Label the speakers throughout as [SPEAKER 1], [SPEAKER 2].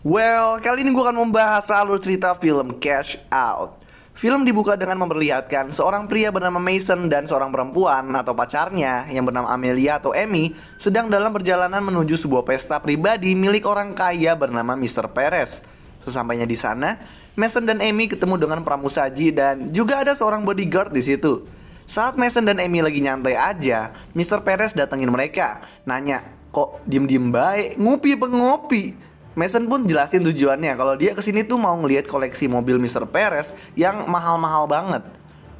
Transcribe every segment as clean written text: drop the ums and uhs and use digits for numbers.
[SPEAKER 1] Well, kali ini gue akan membahas alur cerita film Cash Out. Film dibuka dengan memperlihatkan seorang pria bernama Mason dan seorang perempuan atau pacarnya yang bernama Amelia atau Amy sedang dalam perjalanan menuju sebuah pesta pribadi milik orang kaya bernama Mr. Perez. Sesampainya di sana, Mason dan Amy ketemu dengan pramusaji dan juga ada seorang bodyguard di situ. Saat Mason dan Amy lagi nyantai aja, Mr. Perez datengin mereka, nanya, kok diem-diem baik, ngupi apa ngopi? Mason pun jelasin tujuannya kalau dia kesini tuh mau ngelihat koleksi mobil Mr. Perez yang mahal-mahal banget.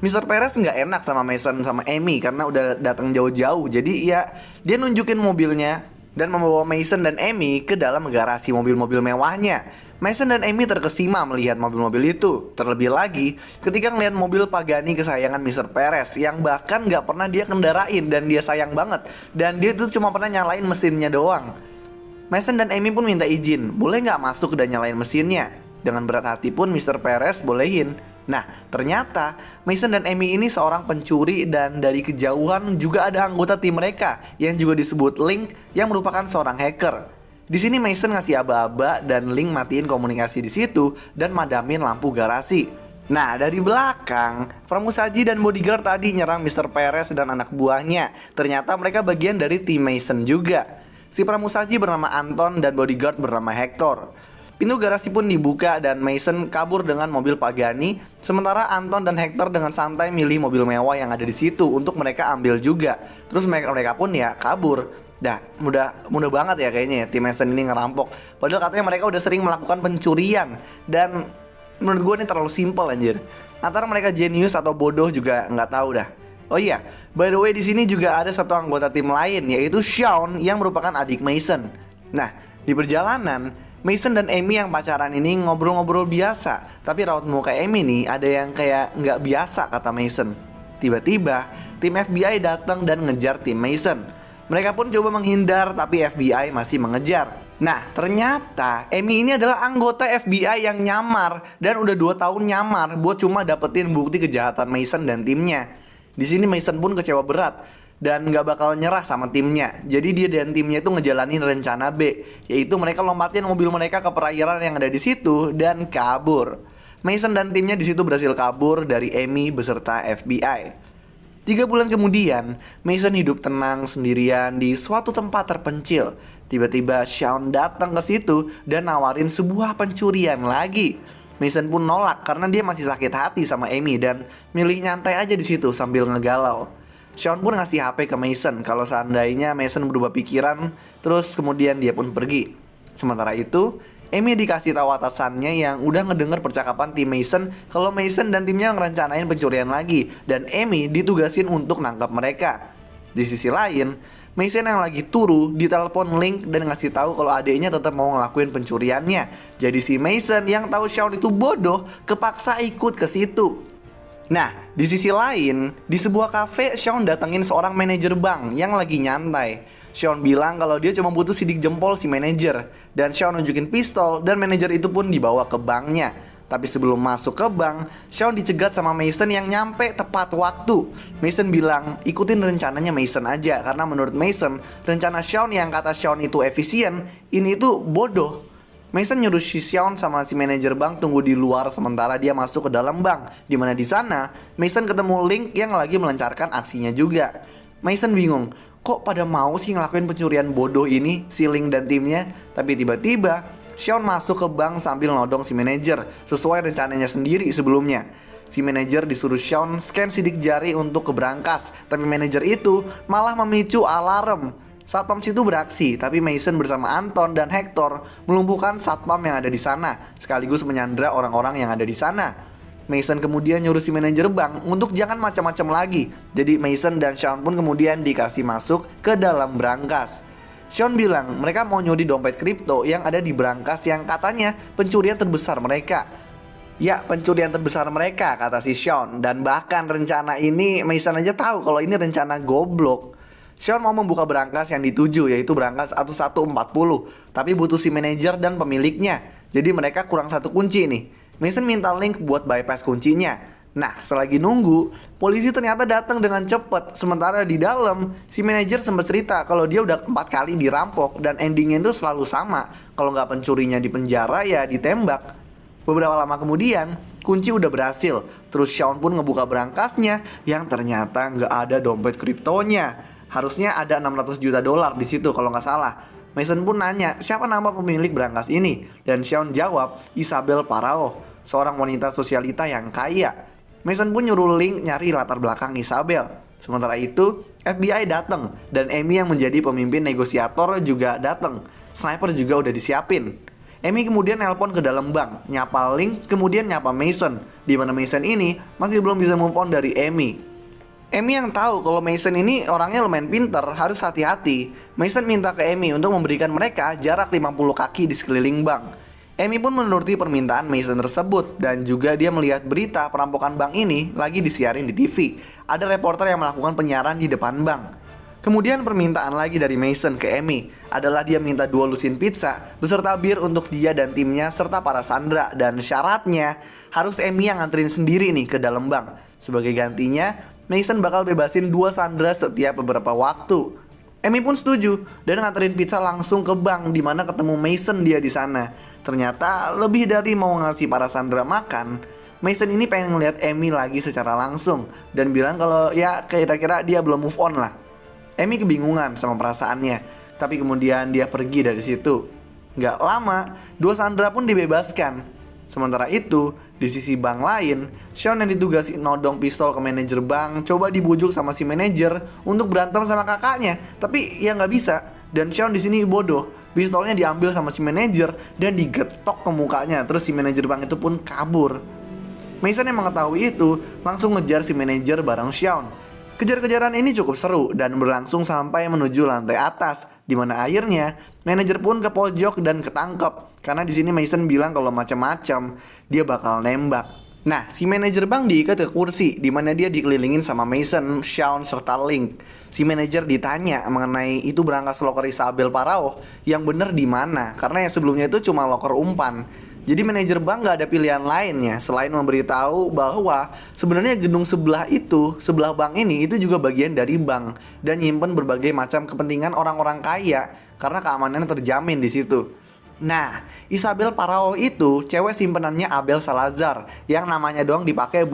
[SPEAKER 1] Mr. Perez nggak enak sama Mason sama Amy karena udah datang jauh-jauh. Jadi ya dia nunjukin mobilnya dan membawa Mason dan Amy ke dalam garasi mobil-mobil mewahnya. Mason dan Amy terkesima melihat mobil-mobil itu. Terlebih lagi ketika ngelihat mobil Pagani kesayangan Mr. Perez yang bahkan nggak pernah dia kendarain dan dia sayang banget. Dan dia tuh cuma pernah nyalain mesinnya doang. Mason dan Amy pun minta izin, boleh nggak masuk dan nyalain mesinnya? Dengan berat hati pun Mr. Perez bolehin. Nah, ternyata Mason dan Amy ini seorang pencuri dan dari kejauhan juga ada anggota tim mereka yang juga disebut Link yang merupakan seorang hacker. Di sini Mason ngasih aba-aba dan Link matiin komunikasi di situ dan madamin lampu garasi. Nah, dari belakang, pramusaji dan bodyguard tadi nyerang Mr. Perez dan anak buahnya. Ternyata mereka bagian dari tim Mason juga. Si pramusaji bernama Anton dan bodyguard bernama Hector. Pintu garasi pun dibuka dan Mason kabur dengan mobil Pagani, sementara Anton dan Hector dengan santai milih mobil mewah yang ada di situ untuk mereka ambil juga. Terus mereka pun ya kabur. Dah, mudah banget ya kayaknya ya tim Mason ini ngerampok. Padahal katanya mereka udah sering melakukan pencurian dan menurut gue ini terlalu simpel anjir. Antara mereka jenius atau bodoh juga nggak tahu dah. Oh iya, by the way di sini juga ada satu anggota tim lain yaitu Sean yang merupakan adik Mason. Nah, di perjalanan Mason dan Amy yang pacaran ini ngobrol-ngobrol biasa, tapi raut muka Amy nih ada yang kayak nggak biasa kata Mason. Tiba-tiba tim FBI datang dan ngejar tim Mason. Mereka pun coba menghindar tapi FBI masih mengejar. Nah, ternyata Amy ini adalah anggota FBI yang nyamar dan udah 2 tahun nyamar buat cuma dapetin bukti kejahatan Mason dan timnya. Di sini Mason pun kecewa berat dan nggak bakal nyerah sama timnya. Jadi dia dan timnya itu ngejalanin rencana B, yaitu mereka lompatin mobil mereka ke perairan yang ada di situ dan kabur. Mason dan timnya di situ berhasil kabur dari Amy beserta FBI. 3 bulan kemudian, Mason hidup tenang sendirian di suatu tempat terpencil. Tiba-tiba Sean datang ke situ dan nawarin sebuah pencurian lagi. Mason pun nolak karena dia masih sakit hati sama Amy dan milih nyantai aja di situ sambil ngegalau. Sean pun ngasih HP ke Mason kalau seandainya Mason berubah pikiran, terus kemudian dia pun pergi. Sementara itu, Amy dikasih tahu atasannya yang udah ngedenger percakapan tim Mason kalau Mason dan timnya ngerencanain pencurian lagi dan Amy ditugasin untuk nangkap mereka. Di sisi lain, Mason yang lagi turu ditelepon Link dan ngasih tahu kalau adiknya tetap mau ngelakuin pencuriannya. Jadi si Mason yang tahu Sean itu bodoh kepaksa ikut ke situ. Nah, di sisi lain, di sebuah kafe Sean datengin seorang manajer bank yang lagi nyantai. Sean bilang kalau dia cuma butuh sidik jempol si manajer dan Sean nunjukin pistol dan manajer itu pun dibawa ke banknya. Tapi sebelum masuk ke bank, Sean dicegat sama Mason yang nyampe tepat waktu. Mason bilang, ikutin rencananya Mason aja. Karena menurut Mason, rencana Sean yang kata Sean itu efisien, ini itu bodoh. Mason nyuruh si Sean sama si manajer bank tunggu di luar sementara dia masuk ke dalam bank. Dimana di sana, Mason ketemu Link yang lagi melancarkan aksinya juga. Mason bingung, kok pada mau sih ngelakuin pencurian bodoh ini si Link dan timnya? Tapi tiba-tiba Sean masuk ke bank sambil nodong si manajer sesuai rencananya sendiri sebelumnya. Si manajer disuruh Sean scan sidik jari untuk ke brankas, tapi manajer itu malah memicu alarm. Satpam situ beraksi, tapi Mason bersama Anton dan Hector melumpuhkan satpam yang ada di sana, sekaligus menyandra orang-orang yang ada di sana. Mason kemudian nyuruh si manajer bank untuk jangan macam-macam lagi. Jadi Mason dan Sean pun kemudian dikasih masuk ke dalam brankas. Sean bilang mereka mau nyuri dompet kripto yang ada di brankas yang katanya pencurian terbesar mereka. Ya, pencurian terbesar mereka, kata si Sean. Dan bahkan rencana ini Mason aja tahu kalau ini rencana goblok. Sean mau membuka brankas yang dituju, yaitu brankas 1140. Tapi butuh si manajer dan pemiliknya. Jadi mereka kurang satu kunci nih. Mason minta Link buat bypass kuncinya. Nah, selagi nunggu, polisi ternyata datang dengan cepat. Sementara di dalam, si manajer sempat cerita kalau dia udah 4 kali dirampok dan endingnya itu selalu sama. Kalau nggak pencurinya di penjara, ya ditembak. Beberapa lama kemudian, kunci udah berhasil. Terus Shawn pun ngebuka berangkasnya yang ternyata nggak ada dompet kriptonya. Harusnya ada 600 juta dolar di situ kalau nggak salah. Mason pun nanya siapa nama pemilik berangkas ini, dan Shawn jawab Isabel Parao, seorang wanita sosialita yang kaya. Mason pun nyuruh Link nyari latar belakang Isabel. Sementara itu, FBI datang dan Amy yang menjadi pemimpin negosiator juga datang. Sniper juga udah disiapin. Amy kemudian nelpon ke dalam bank, nyapa Link, kemudian nyapa Mason. Di mana Mason ini masih belum bisa move on dari Amy. Amy yang tahu kalau Mason ini orangnya lumayan pinter, harus hati-hati. Mason minta ke Amy untuk memberikan mereka jarak 50 kaki di sekeliling bank. Amy pun menuruti permintaan Mason tersebut dan juga dia melihat berita perampokan bank ini lagi disiarin di TV. Ada reporter yang melakukan penyiaran di depan bank. Kemudian permintaan lagi dari Mason ke Amy adalah dia minta 2 lusin pizza beserta bir untuk dia dan timnya serta para sandera, dan syaratnya harus Amy yang nganterin sendiri nih ke dalam bank. Sebagai gantinya, Mason bakal bebasin 2 sandera setiap beberapa waktu. Amy pun setuju dan nganterin pizza langsung ke bank di mana ketemu Mason dia di sana. Ternyata lebih dari mau ngasih para sandera makan, Mason ini pengen ngeliat Amy lagi secara langsung dan bilang kalau ya kira-kira dia belum move on lah. Amy kebingungan sama perasaannya, tapi kemudian dia pergi dari situ. Gak lama, 2 sandera pun dibebaskan. Sementara itu, di sisi bank lain, Shawn yang ditugasi nodong pistol ke manajer bank coba dibujuk sama si manajer untuk berantem sama kakaknya, tapi ya nggak bisa. Dan Shawn di sini bodoh. Pistolnya diambil sama si manajer dan digetok ke mukanya. Terus si manajer bank itu pun kabur. Mason yang mengetahui itu langsung ngejar si manajer bareng Shawn. Kejar-kejaran ini cukup seru dan berlangsung sampai menuju lantai atas, di mana akhirnya manajer pun ke pojok dan ketangkep. Karena di sini Mason bilang kalau macam-macam dia bakal nembak. Nah, si manajer bank diikat ke kursi di mana dia dikelilingin sama Mason, Shawn, serta Link. Si manajer ditanya mengenai itu berangkas loker Isabel Parao yang bener di mana, karena yang sebelumnya itu cuma loker umpan. Jadi manajer bank gak ada pilihan lainnya selain memberitahu bahwa sebenarnya gedung sebelah bank ini itu juga bagian dari bank dan nyimpen berbagai macam kepentingan orang-orang kaya karena keamanannya terjamin di situ. Nah, Isabel Parao itu cewek simpenannya Abel Salazar yang namanya doang dipakai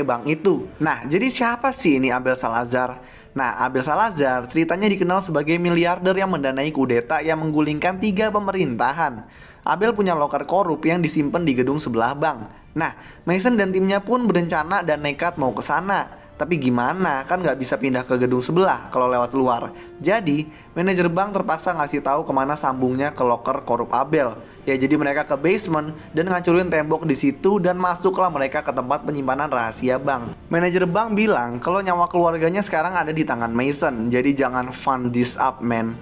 [SPEAKER 1] bank itu. Nah, jadi siapa sih ini Abel Salazar? Nah, Abel Salazar ceritanya dikenal sebagai miliarder yang mendanai kudeta yang menggulingkan 3 pemerintahan. Abel punya loker korup yang disimpan di gedung sebelah bank. Nah, Mason dan timnya pun berencana dan nekat mau ke sana. Tapi gimana, kan nggak bisa pindah ke gedung sebelah kalau lewat luar. Jadi, manajer bank terpaksa ngasih tahu kemana sambungnya ke loker korup Abel. Ya, jadi mereka ke basement dan ngancurin tembok di situ dan masuklah mereka ke tempat penyimpanan rahasia bank. Manajer bank bilang kalau nyawa keluarganya sekarang ada di tangan Mason, jadi jangan fund this up, man.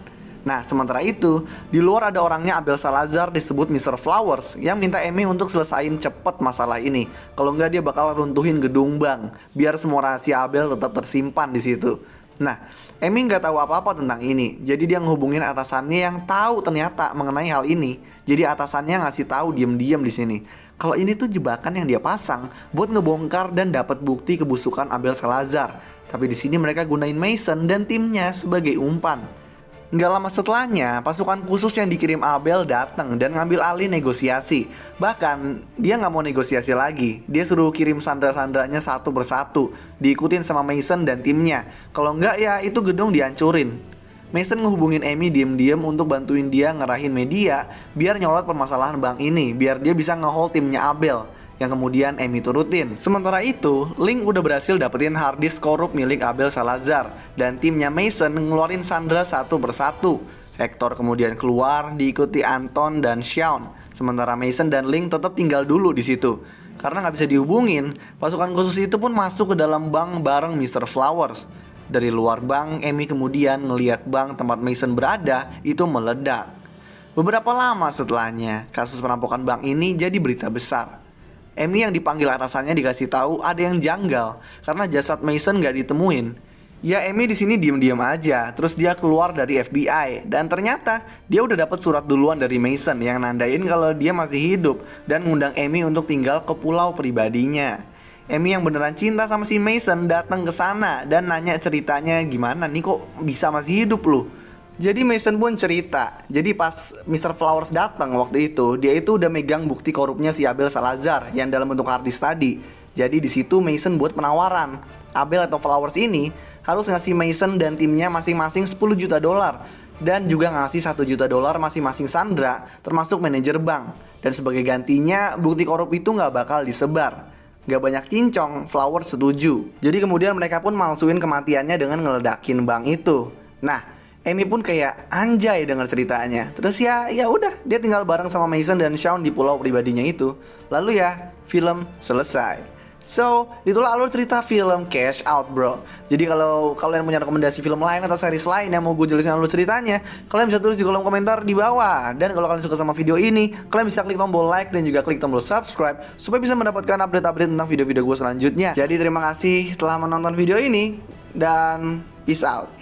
[SPEAKER 1] Nah, sementara itu, di luar ada orangnya Abel Salazar disebut Mr. Flowers yang minta Amy untuk selesain cepet masalah ini. Kalau nggak dia bakal runtuhin gedung bank, biar semua rahasia Abel tetap tersimpan di situ. Nah, Amy nggak tahu apa-apa tentang ini, jadi dia ngehubungin atasannya yang tahu ternyata mengenai hal ini. Jadi atasannya ngasih tahu diem-diem di sini kalau ini tuh jebakan yang dia pasang buat ngebongkar dan dapat bukti kebusukan Abel Salazar. Tapi di sini mereka gunain Mason dan timnya sebagai umpan. Nggak lama setelahnya, pasukan khusus yang dikirim Abel datang dan ngambil alih negosiasi. Bahkan, dia nggak mau negosiasi lagi. Dia suruh kirim sandera-sanderanya satu persatu, diikutin sama Mason dan timnya. Kalau nggak ya itu gedung dihancurin. Mason ngehubungin Amy diem-diem untuk bantuin dia ngerahin media biar nyorot permasalahan bank ini, biar dia bisa ngehold timnya Abel, yang kemudian Amy turutin. Sementara itu, Link udah berhasil dapetin harddisk korup milik Abel Salazar dan timnya Mason ngeluarin sandera satu persatu. Hector kemudian keluar diikuti Anton dan Shawn. Sementara Mason dan Link tetap tinggal dulu di situ. Karena nggak bisa dihubungin, pasukan khusus itu pun masuk ke dalam bank bareng Mr. Flowers. Dari luar bank, Amy kemudian ngeliat bank tempat Mason berada itu meledak. Beberapa lama setelahnya, kasus perampokan bank ini jadi berita besar. Amy yang dipanggil atasannya dikasih tahu ada yang janggal karena jasad Mason gak ditemuin. Ya Amy di sini diem-diem aja, terus dia keluar dari FBI dan ternyata dia udah dapat surat duluan dari Mason yang nandain kalau dia masih hidup dan ngundang Amy untuk tinggal ke pulau pribadinya. Amy yang beneran cinta sama si Mason datang ke sana dan nanya ceritanya gimana nih kok bisa masih hidup lu. Jadi Mason pun cerita. Jadi pas Mr. Flowers datang waktu itu, dia itu udah megang bukti korupnya si Abel Salazar yang dalam bentuk hard disk tadi. Jadi di situ Mason buat penawaran. Abel atau Flowers ini harus ngasih Mason dan timnya masing-masing 10 juta dolar dan juga ngasih 1 juta dolar masing-masing Sandra, termasuk manajer bank. Dan sebagai gantinya, bukti korup itu nggak bakal disebar. Gak banyak cincong, Flowers setuju. Jadi kemudian mereka pun malsuin kematiannya dengan ngeledakin bank itu. Nah, Amy pun kayak anjay dengar ceritanya. Terus ya udah, dia tinggal bareng sama Mason dan Shawn di pulau pribadinya itu. Lalu ya, film selesai. So, itulah alur cerita film Cash Out, bro. Jadi kalau kalian punya rekomendasi film lain atau series lain yang mau gue jelasin alur ceritanya, kalian bisa tulis di kolom komentar di bawah. Dan kalau kalian suka sama video ini, kalian bisa klik tombol like dan juga klik tombol subscribe supaya bisa mendapatkan update-update tentang video-video gue selanjutnya. Jadi terima kasih telah menonton video ini dan peace out.